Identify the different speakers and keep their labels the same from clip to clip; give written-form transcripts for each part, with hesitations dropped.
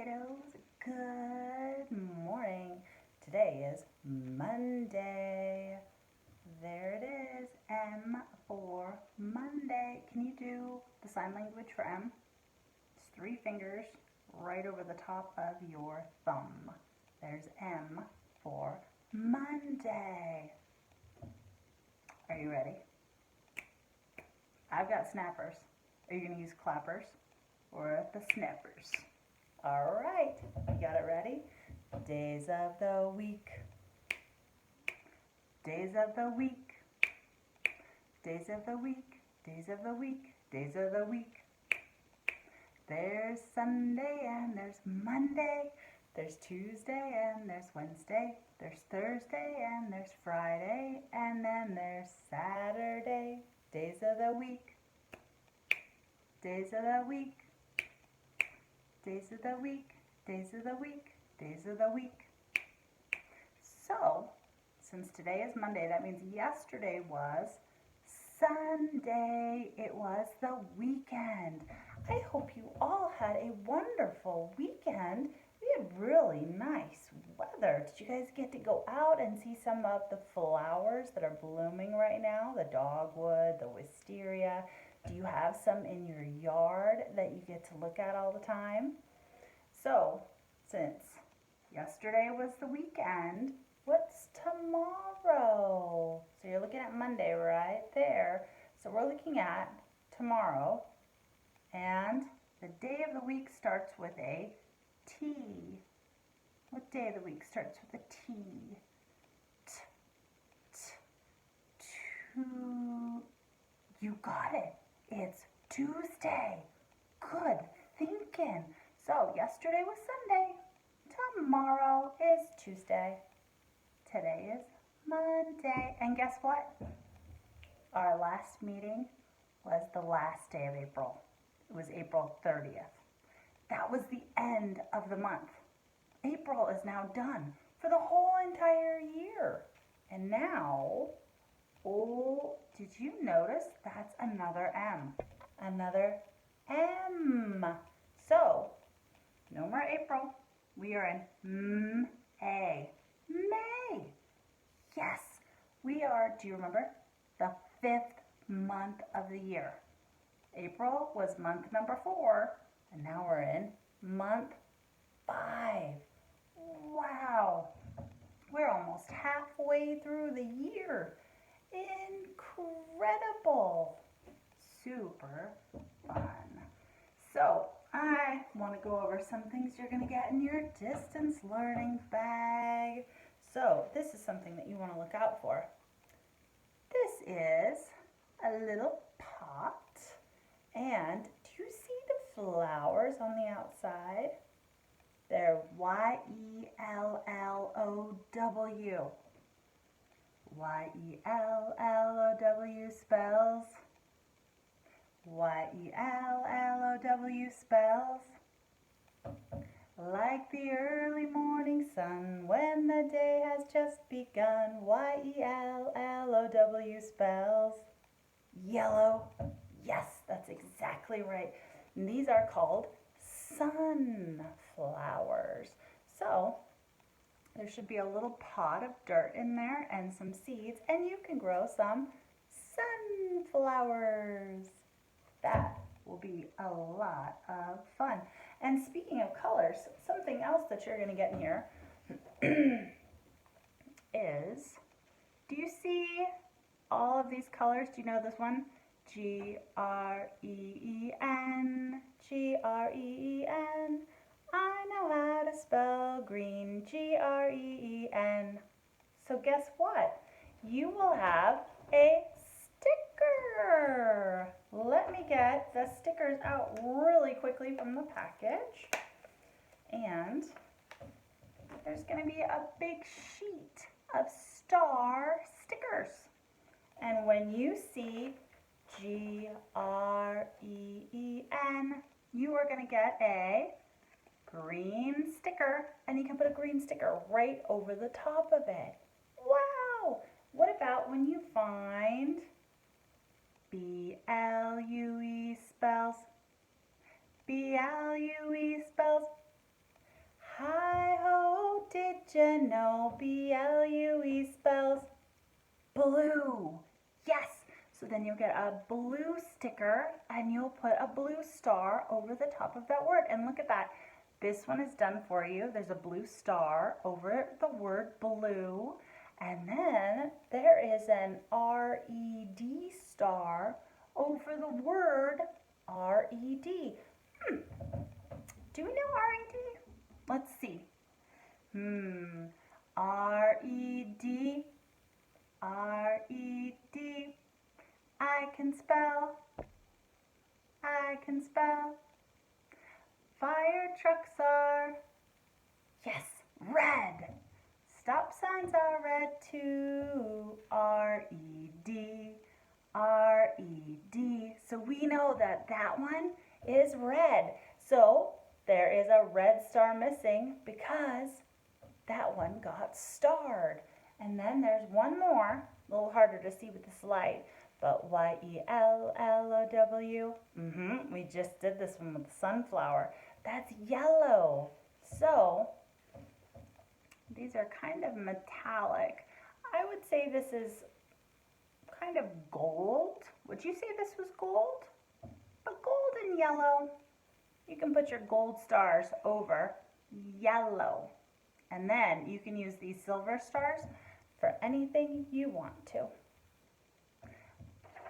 Speaker 1: kiddos, good morning. Today is Monday. There it is, M for Monday. Can you do the sign language for M? It's 3 fingers right over the top of your thumb. There's M for Monday. Are you ready? I've got snappers. Are you going to use clappers or the snippers? All right, you got it ready? Days of the week. Days of the week. Days of the week. Days of the week. Days of the week. There's Sunday and there's Monday. There's Tuesday and there's Wednesday. There's Thursday and there's Friday. And then there's Saturday. Days of the week. Days of the week. Days of the week. Days of the week. Days of the week. So, since today is Monday, that means yesterday was Sunday. It was the weekend. I hope you all had a wonderful weekend. We had really nice weather. Did you guys get to go out and see some of the flowers that are blooming right now? The dogwood, the wisteria. Do you have some in your yard that you get to look at all the time? So, since yesterday was the weekend, what's tomorrow? So you're looking at Monday right there. So we're looking at tomorrow, and the day of the week starts with a T. What day of the week starts with a T? You got it. It's Tuesday. Good thinking. So yesterday was Sunday. Tomorrow is Tuesday. Today is Monday. And guess what? Our last meeting was the last day of April. It was April 30th. That was the end of the month. April is now done for the whole entire year. And now, oh, did you notice that's another M? Another M. So, no more April. We are in May. May. Yes, we are, do you remember? The 5th month of the year. April was month number 4, and now we're in month 5. Wow. We're almost halfway through the year. Incredible. Super fun. So, I want to go over some things you're going to get in your distance learning bag. So, this is something that you want to look out for. This is a little pot. And do you see the flowers on the outside? They're Yellow. Yellow spells. Yellow spells. Like the early morning sun when the day has just begun. Yellow spells. Yellow. Yes, that's exactly right. And these are called sunflowers. So, there should be a little pot of dirt in there and some seeds, and you can grow some sunflowers. That will be a lot of fun. And speaking of colors, something else that you're going to get in here is, do you see all of these colors? Do you know this one? Green, Green. I know how to spell green, Green. So guess what? You will have a sticker. Let me get the stickers out really quickly from the package. And there's going to be a big sheet of star stickers. And when you see Green, you are going to get a green sticker, and you can put a green sticker right over the top of it. Wow! What about when you find BLUE spells? BLUE spells Hi-ho, did you know B-L-U-E spells blue? Yes. So then you'll get a blue sticker and you'll put a blue star over the top of that word. And look at that. This one is done for you. There's a blue star over the word blue. And then there is an R-E-D star over the word R-E-D. Do we know R-E-D? Let's see. R-E-D, R-E-D. I can spell, I can spell. Fire trucks are, yes, red. Stop signs are red too. R-E-D, R-E-D. So we know that that one is red. So there is a red star missing because that one got starred. And then there's one more, a little harder to see with this light, but Y-E-L-L-O-W. We just did this one with the sunflower. That's yellow. So these are kind of metallic. I would say this is kind of gold. Would you say this was gold? But gold and yellow, you can put your gold stars over yellow. And then you can use these silver stars for anything you want to.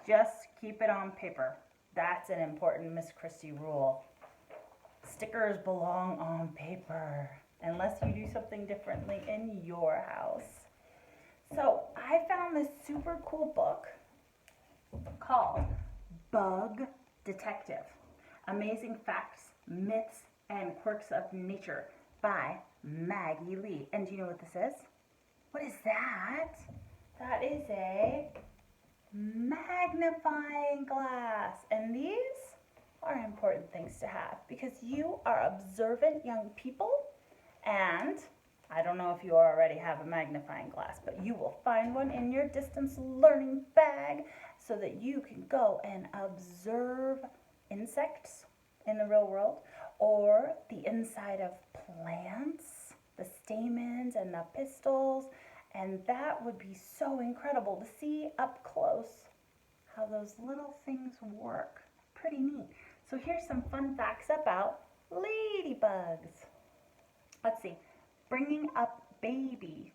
Speaker 1: Just keep it on paper. That's an important Miss Christie rule. Stickers belong on paper, unless you do something differently in your house. So I found this super cool book called Bug Detective: Amazing Facts, Myths, and Quirks of Nature by Maggie Lee. And do you know what this is? What is that? That is a magnifying glass. And these are important things to have because you are observant young people, and I don't know if you already have a magnifying glass, but you will find one in your distance learning bag so that you can go and observe insects in the real world, or the inside of plants, the stamens and the pistils, and that would be so incredible to see up close how those little things work. Pretty neat. So here's some fun facts about ladybugs. Let's see. Bringing up baby.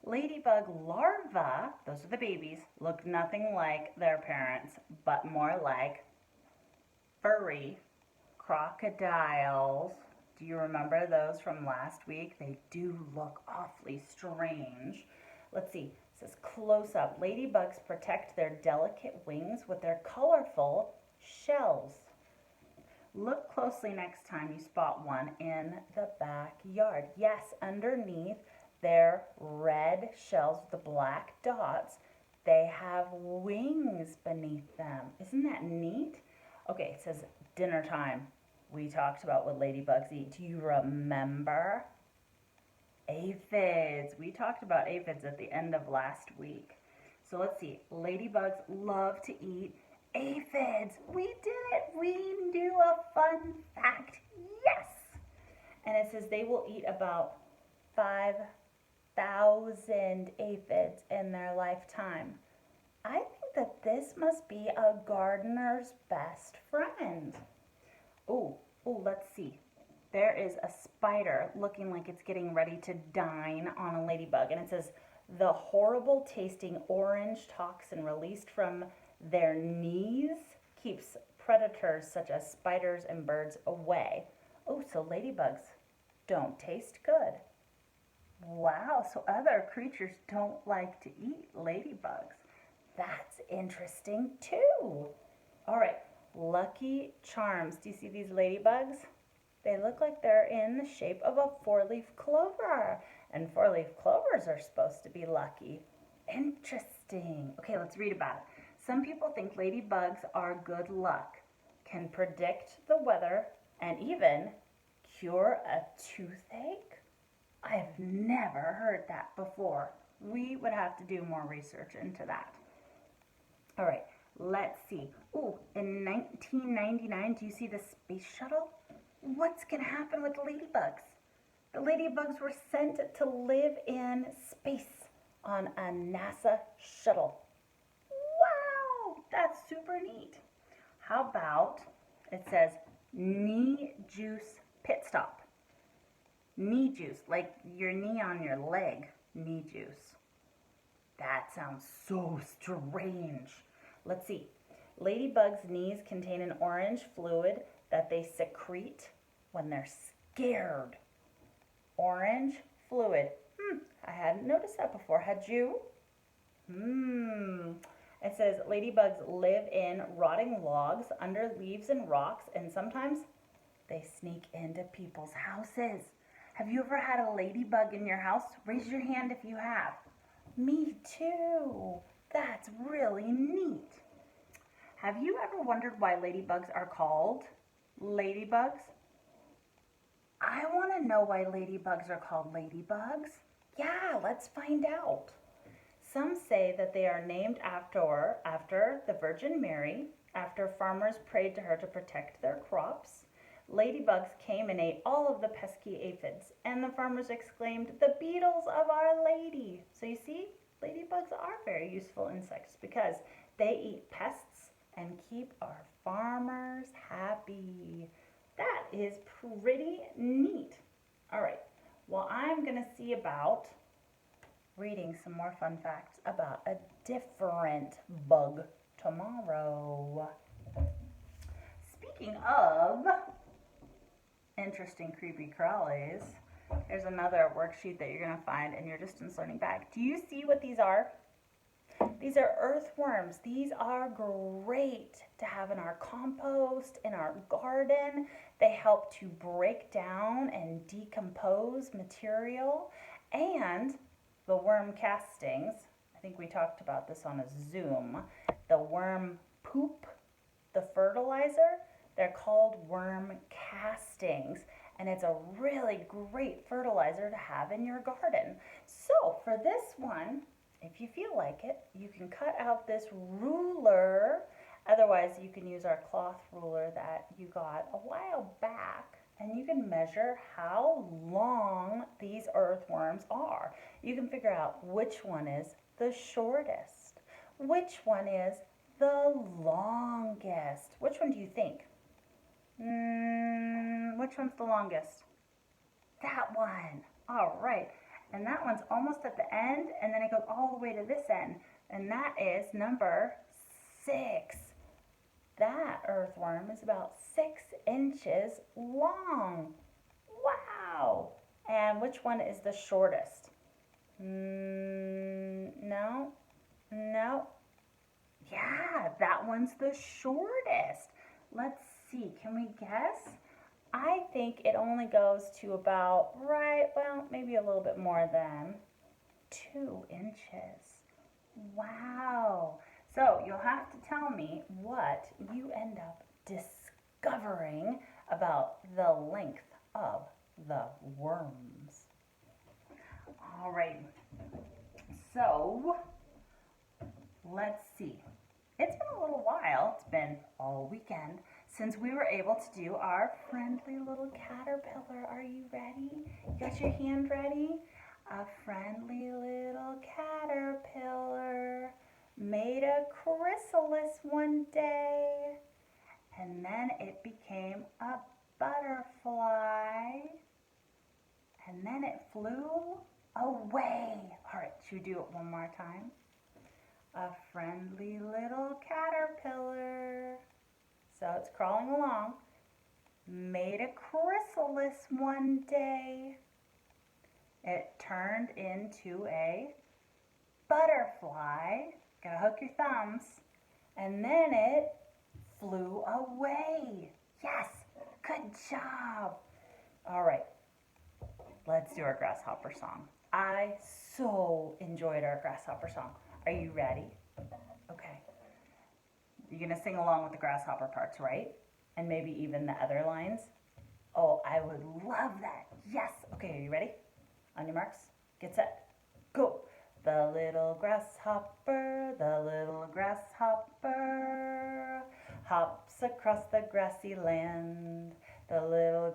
Speaker 1: Ladybug larvae, those are the babies, look nothing like their parents, but more like furry crocodiles. Do you remember those from last week? They do look awfully strange. Let's see. It says close up. Ladybugs protect their delicate wings with their colorful shells. Look closely next time you spot one in the backyard. Yes, underneath their red shells with the black dots, they have wings beneath them. Isn't that neat? Okay, it says dinner time. We talked about what ladybugs eat. Do you remember? Aphids. We talked about aphids at the end of last week. So let's see. Ladybugs love to eat aphids. We did it. We knew a fun fact. Yes. And it says they will eat about 5,000 aphids in their lifetime. I think that this must be a gardener's best friend. Oh, let's see. There is a spider looking like it's getting ready to dine on a ladybug. And it says, the horrible tasting orange toxin released from their knees keeps predators such as spiders and birds away. Oh, so ladybugs don't taste good. Wow, so other creatures don't like to eat ladybugs. That's interesting too. All right, Lucky Charms. Do you see these ladybugs? They look like they're in the shape of a four-leaf clover. And four-leaf clovers are supposed to be lucky. Interesting. Okay, let's read about it. Some people think ladybugs are good luck, can predict the weather, and even cure a toothache. I have never heard that before. We would have to do more research into that. All right, let's see. Ooh, in 1999, do you see the space shuttle? What's going to happen with the ladybugs? The ladybugs were sent to live in space on a NASA shuttle. Wow, that's super neat. How about it says knee juice pit stop? Knee juice, like your knee on your leg, knee juice. That sounds so strange. Let's see. Ladybugs' knees contain an orange fluid that they secrete when they're scared. Orange fluid. I hadn't noticed that before. Had you? It says ladybugs live in rotting logs, under leaves and rocks, and sometimes they sneak into people's houses. Have you ever had a ladybug in your house? Raise your hand if you have. Me too. That's really neat. Have you ever wondered why ladybugs are called ladybugs? I want to know why ladybugs are called ladybugs. Yeah, let's find out. Some say that they are named after the Virgin Mary, after farmers prayed to her to protect their crops. Ladybugs came and ate all of the pesky aphids, and the farmers exclaimed, "The beetles of Our Lady." So you see, ladybugs are very useful insects because they eat pests and keep our farmers happy. That is pretty neat. All right, well, I'm going to see about reading some more fun facts about a different bug tomorrow. Speaking of interesting creepy crawlies, there's another worksheet that you're going to find in your distance learning bag. Do you see what these are? These are earthworms. These are great to have in our compost, in our garden. They help to break down and decompose material. And the worm castings, I think we talked about this on a Zoom, the worm poop, the fertilizer, they're called worm castings, and it's a really great fertilizer to have in your garden. So for this one, if you feel like it, you can cut out this ruler. Otherwise, you can use our cloth ruler that you got a while back, and you can measure how long these earthworms are. You can figure out which one is the shortest, which one is the longest. Which one do you think? Which one's the longest? That one. All right. And that one's almost at the end, and then it goes all the way to this end. And that is number 6. That earthworm is about 6 inches long. Wow. And which one is the shortest? No. Yeah, that one's the shortest. Let's see. Can we guess? I think it only goes to about, maybe a little bit more than 2 inches. Wow. So you'll have to tell me what you end up discovering about the length of the worms. All right. So let's see. It's been a little while. It's been all weekend since we were able to do our friendly little caterpillar. Are you ready? You got your hand ready? A friendly little caterpillar made a chrysalis one day, and then it became a butterfly, and then it flew away. All right, should we do it one more time? A friendly little caterpillar. So it's crawling along. Made a chrysalis one day. It turned into a butterfly. Gotta hook your thumbs. And then it flew away. Yes, good job. All right, let's do our grasshopper song. I so enjoyed our grasshopper song. Are you ready? Okay. You're going to sing along with the grasshopper parts, right? And maybe even the other lines? Oh, I would love that. Yes. Okay, are you ready? On your marks, get set, go. The little grasshopper hops across the grassy land. The little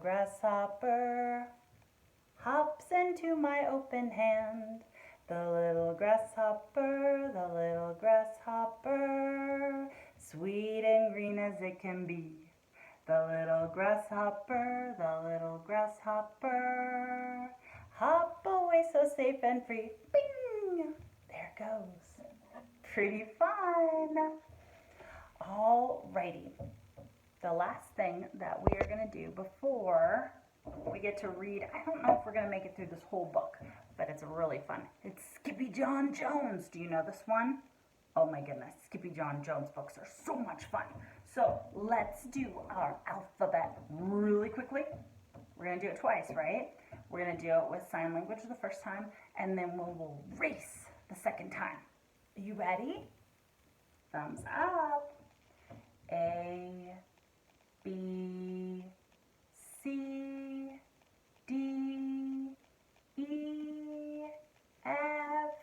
Speaker 1: grasshopper hops into my open hand. The little grasshopper, sweet and green as it can be. The little grasshopper, hop away so safe and free. Bing! There it goes. Pretty fun. Alrighty. The last thing that we are going to do before we get to read, I don't know if we're going to make it through this whole book, but it's really fun. It's Skippy-John Jones. Do you know this one? Oh my goodness, Skippy-John Jones books are so much fun. So let's do our alphabet really quickly. We're going to do it twice, right? We're going to do it with sign language the first time, and then we'll race the second time. Are you ready? Thumbs up. A, B, C, D, E, F,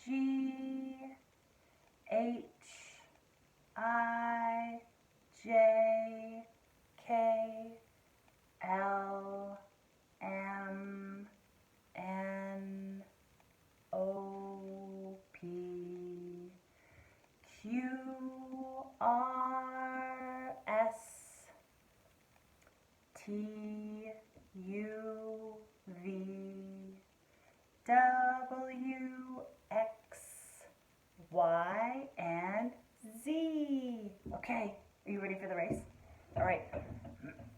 Speaker 1: G, H, I, J, K, L, M, N, O, P, Q, R, S, T, U, V, W, X, Y, and Z. Okay, are you ready for the race? All right.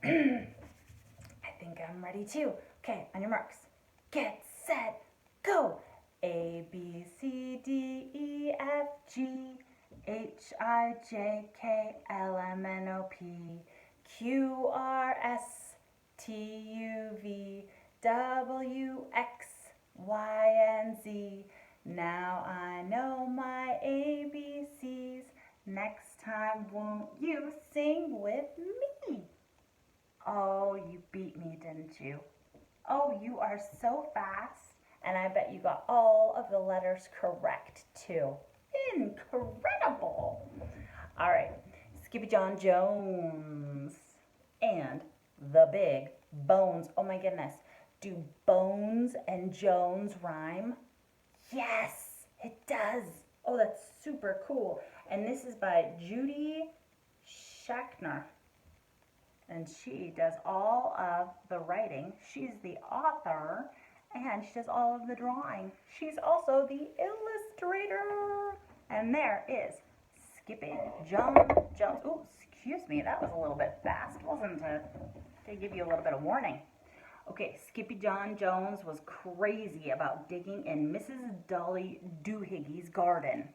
Speaker 1: I think I'm ready too. Okay, on your marks. Get set, go. A, B, C, D, E, F, G, H, I, J, K, L, M, N, O, P, Q, R, S, T, U, V, W, X, Y, and Z. Now I know my ABCs. Next time, won't you sing with me? Oh, you beat me, didn't you? Oh, you are so fast. And I bet you got all of the letters correct, too. Incredible. All right, Skippy-John Jones and the Big Bones. Oh my goodness. Do Bones and Jones rhyme? Yes, it does. Oh, that's super cool. And this is by Judy Schachner. And she does all of the writing. She's the author, and she does all of the drawing. She's also the illustrator. And there is Skippy-John Jones. Ooh, excuse me, that was a little bit fast, wasn't it? To give you a little bit of warning. Okay, Skippy-John Jones was crazy about digging in Mrs. Dolly Doohiggy's garden,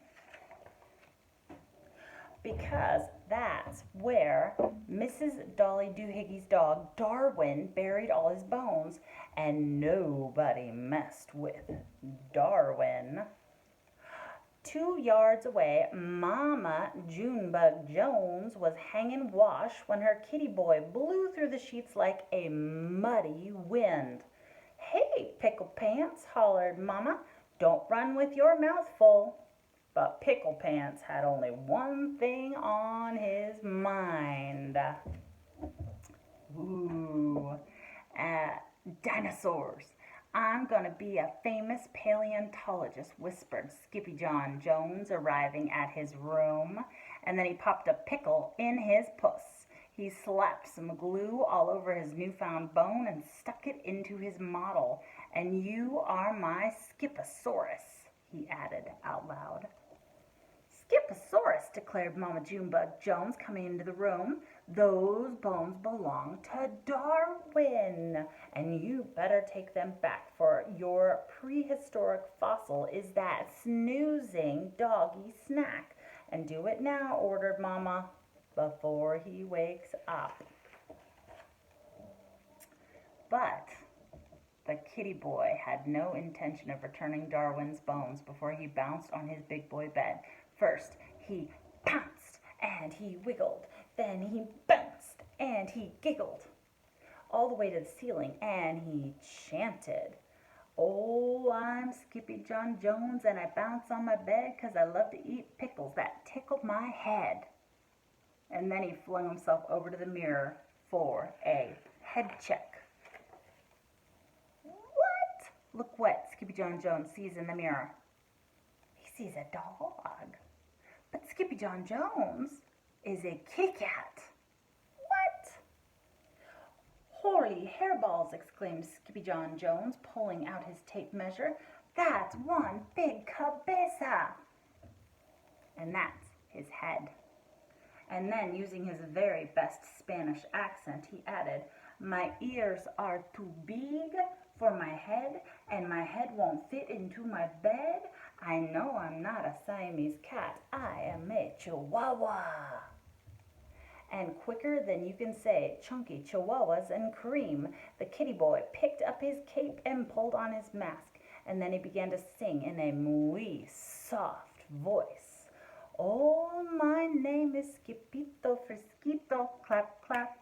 Speaker 1: because that's where Mrs. Dolly Doohiggy's dog Darwin buried all his bones, and nobody messed with Darwin. 2 yards away, Mama Junebug Jones was hanging wash when her kitty boy blew through the sheets like a muddy wind. "Hey, Pickle Pants," hollered Mama, "don't run with your mouth full." But Pickle Pants had only one thing on his mind. Ooh, dinosaurs. "I'm gonna be a famous paleontologist," whispered Skippy-John Jones, arriving at his room. And then he popped a pickle in his puss. He slapped some glue all over his newfound bone and stuck it into his model. "And you are my Skipposaurus," he added out loud. "Skipposaurus," declared Mama Junebug Jones, coming into the room. "Those bones belong to Darwin, and you better take them back, for your prehistoric fossil is that snoozing doggy snack. And do it now," ordered Mama, "before he wakes up." But the kitty boy had no intention of returning Darwin's bones before he bounced on his big boy bed. First, he pounced and he wiggled. Then he bounced and he giggled all the way to the ceiling, and he chanted, "Oh, I'm Skippy-John Jones, and I bounce on my bed 'cause I love to eat pickles that tickled my head." And then he flung himself over to the mirror for a head check. What? Look what Skippy-John Jones sees in the mirror. He sees a dog. But Skippy-John Jones is a kitty-cat. What? Holy hairballs, exclaimed Skippy-John Jones, pulling out his tape measure. That's one big cabeza. And that's his head. And then, using his very best Spanish accent, he added, my ears are too big for my head, and my head won't fit into my bed. I know I'm not a Siamese cat. I am a Chihuahua. And quicker than you can say chunky chihuahuas and cream, the kitty boy picked up his cape and pulled on his mask, and then he began to sing in a muy soft voice. Oh, my name is Skipito Frisquito, clap, clap,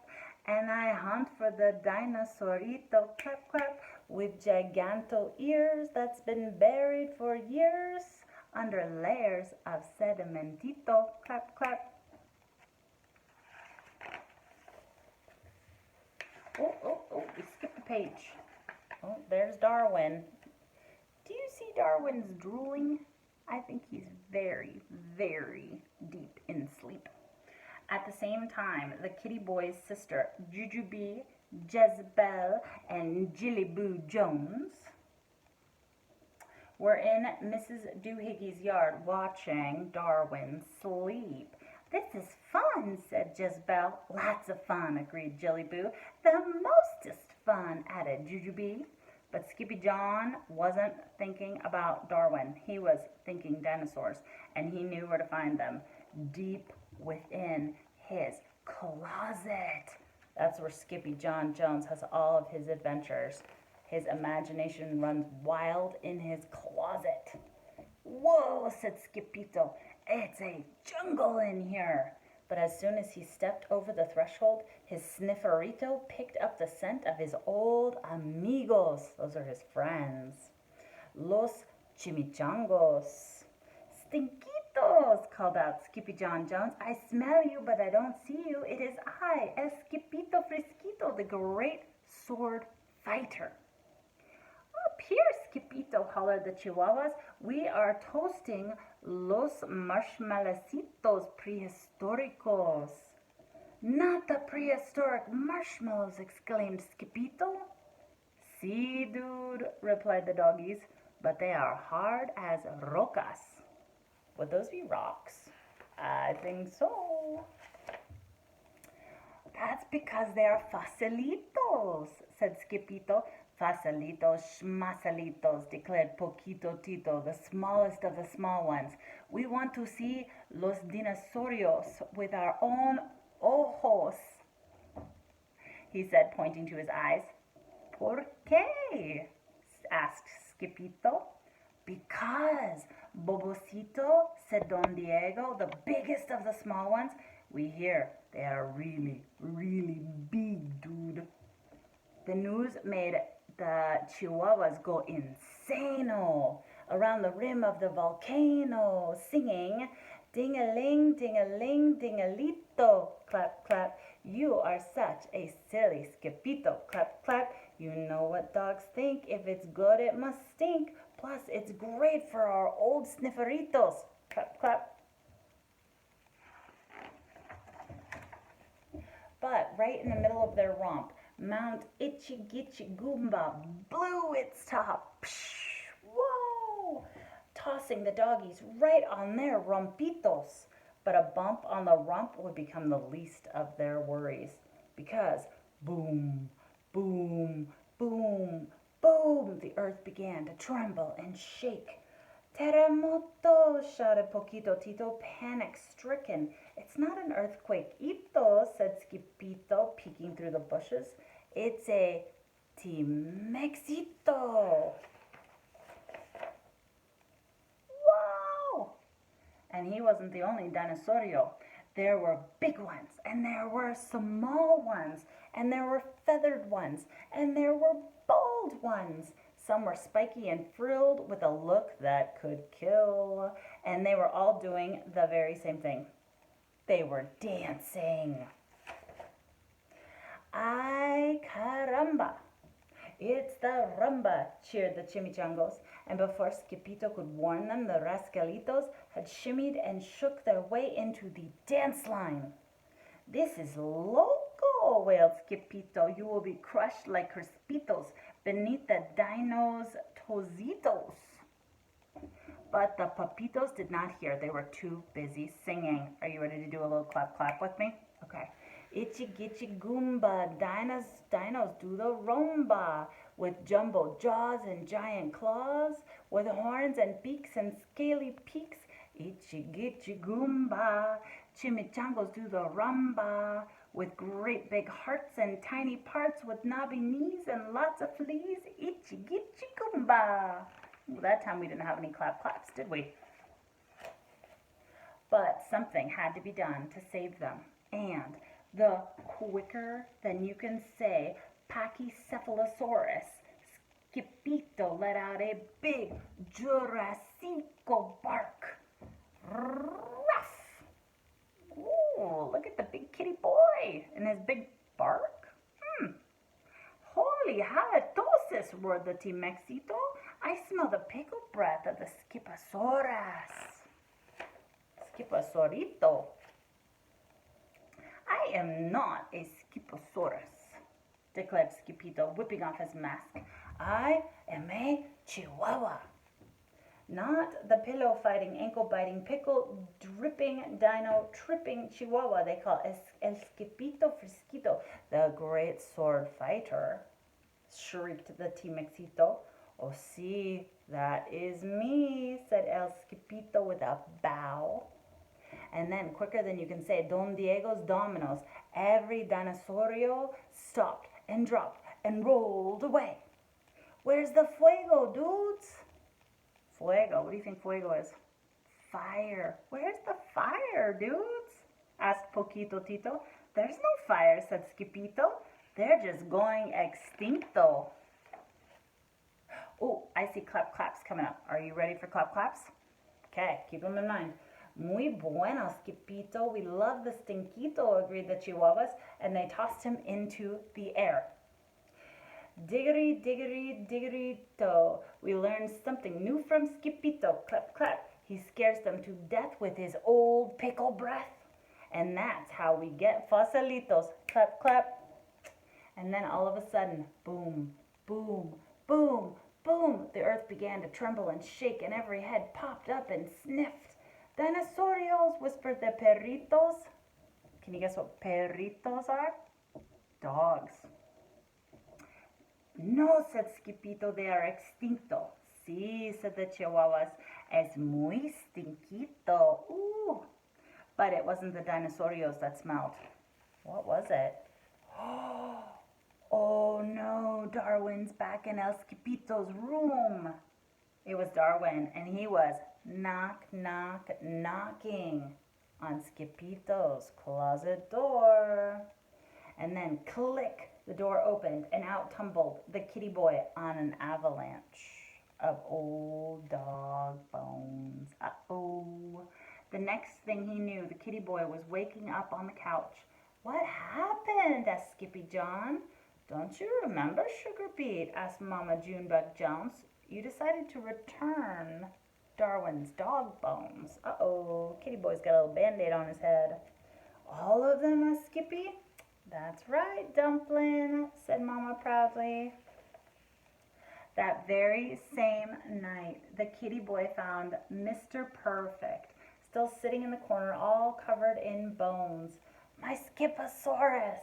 Speaker 1: and I hunt for the dinosaurito, clap, clap, with giganto ears that's been buried for years under layers of sedimentito, clap, clap. Oh, we skipped a page. Oh, there's Darwin. Do you see Darwin's drooling? I think he's very, very deep in sleep. At the same time, the kitty boy's sister, Jujubee, Jezebel, and Jilliboo Jones were in Mrs. Doohiggy's yard watching Darwin sleep. This is fun, said Jezebel. Lots of fun, agreed Jilliboo. The mostest fun, added Jujubee. But Skippy-John wasn't thinking about Darwin. He was thinking dinosaurs, and he knew where to find them. Deep within his closet. That's where Skippy-John Jones has all of his adventures. His imagination runs wild in his closet. Whoa, said Skipito. It's a jungle in here. But as soon as he stepped over the threshold, his snifferito picked up the scent of his old amigos. Those are his friends. Los chimichangos. Stinkitos, called out Skippy-John Jones. I smell you, but I don't see you. It is I, Esquipito Frisquito, the great sword fighter. Up here, Skippito, hollered the Chihuahuas. We are toasting los marshmallowcitos prehistóricos. Not the prehistoric marshmallows, exclaimed Skippito. See, dude, replied the doggies, but they are hard as rocas. Would those be rocks? I think so. That's because they are facilitos, said Skippito. Facilitos, schmasalitos, declared Poquito Tito, the smallest of the small ones. We want to see los dinosaurios with our own ojos, he said, pointing to his eyes. ¿Por qué? Asked Skippito. Because, Bobocito, said Don Diego, the biggest of the small ones. We hear they are really, really big, dude. The news made the Chihuahuas go insano around the rim of the volcano, singing, ding-a-ling, ding-a-ling, ding-a-lito, clap, clap. You are such a silly Skippito, clap, clap. You know what dogs think. If it's good, it must stink. Plus, it's great for our old snifferitos, clap, clap. But right in the middle of their romp, Mount Itchy Gitchy Goomba blew its top. Psh, whoa! Tossing the doggies right on their rumpitos. But a bump on the rump would become the least of their worries. Because boom, boom, boom, boom, the earth began to tremble and shake. Terremoto, shouted Poquito Tito, panic-stricken. It's not an earthquake, Ito, said Skippito, peeking through the bushes. It's a Timexito. Wow! And he wasn't the only dinosaurio. There were big ones, and there were small ones, and there were feathered ones, and there were bald ones. Some were spiky and frilled with a look that could kill, and they were all doing the very same thing. They were dancing. Ay caramba! It's the rumba, cheered the chimichangos, and before Skipito could warn them, the rascalitos had shimmied and shook their way into the dance line. This is loco, wailed Skipito. You will be crushed like crispitos beneath the dino's tocitos. But the papitos did not hear. They were too busy singing. Are you ready to do a little clap clap with me? Okay. Itchy gitchy goomba, dinos do the rumba. With jumbo jaws and giant claws, with horns and beaks and scaly peaks. Itchy gitchy goomba, chimichangos do the rumba. With great big hearts and tiny parts, with knobby knees and lots of fleas. Itchy gitchy goomba. Well, that time we didn't have any clap claps, did we? But something had to be done to save them. And the quicker than you can say Pachycephalosaurus, Skipito let out a big Jurassico bark. Ruff! Ooh, look at the big kitty boy and his big bark. Holy halitosis, roared the T-Mexito. I smell the pickle breath of the Skiposaurus. Skiposaurito. I am not a Skiposaurus, declared Skipito, whipping off his mask. I am a Chihuahua. Not the pillow-fighting, ankle-biting, pickle-dripping, dino-tripping Chihuahua they call El Skipito Frisquito, the great sword fighter, shrieked the T-Mexito. Oh, see, that is me, said El Skipito with a bow. And then, quicker than you can say, Don Diego's dominoes, every dinosaurio stopped and dropped and rolled away. Where's the fuego, dudes? Fuego, what do you think fuego is? Fire. Where's the fire, dudes? Asked Poquito Tito. There's no fire, said Skipito. They're just going extincto. Oh, I see clap claps coming up. Are you ready for clap claps? Okay, keep them in mind. Muy bueno, Skipito. We love the stinquito, agreed the Chihuahuas, and they tossed him into the air. Diggity, diggity, diggity-to. We learned something new from Skipito. Clap, clap. He scares them to death with his old pickle breath. And that's how we get fossilitos. Clap, clap. And then all of a sudden, boom, boom, boom, boom. The earth began to tremble and shake, and every head popped up and sniffed. Dinosaurios, whispered the perritos. Can you guess what perritos are? Dogs. No, said Skipito, they are extinto. Sí, said the Chihuahuas, es muy stinquito. Ooh. But it wasn't the dinosaurios that smelled. What was it? Oh no, Darwin's back in El Skipito's room. It was Darwin, and he was knock, knock, knocking on Skipito's closet door. And then click, the door opened, and out tumbled the kitty boy on an avalanche of old dog bones. Uh-oh. The next thing he knew, the kitty boy was waking up on the couch. What happened? Asked Skippy John. Don't you remember, Sugar Beet? Asked Mama Junebug Jones. You decided to return Darwin's dog bones. Uh-oh, kitty boy's got a little band-aid on his head. All of them, asked Skippy. That's right, Dumpling, said Mama proudly. That very same night, the kitty boy found Mr. Perfect, still sitting in the corner, all covered in bones. My Skiposaurus,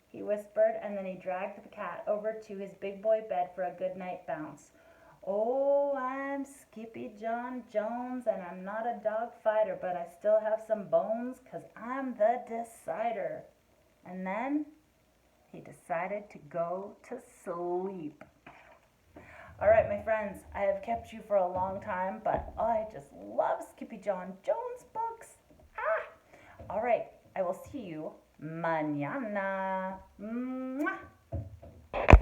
Speaker 1: he whispered, and then he dragged the cat over to his big boy bed for a good night bounce. Oh, I'm Skippy John Jones, and I'm not a dog fighter, but I still have some bones, 'cause I'm the decider. And then he decided to go to sleep. All right, my friends, I have kept you for a long time, but I just love Skippy John Jones books. All right, I will see you mañana. Mwah.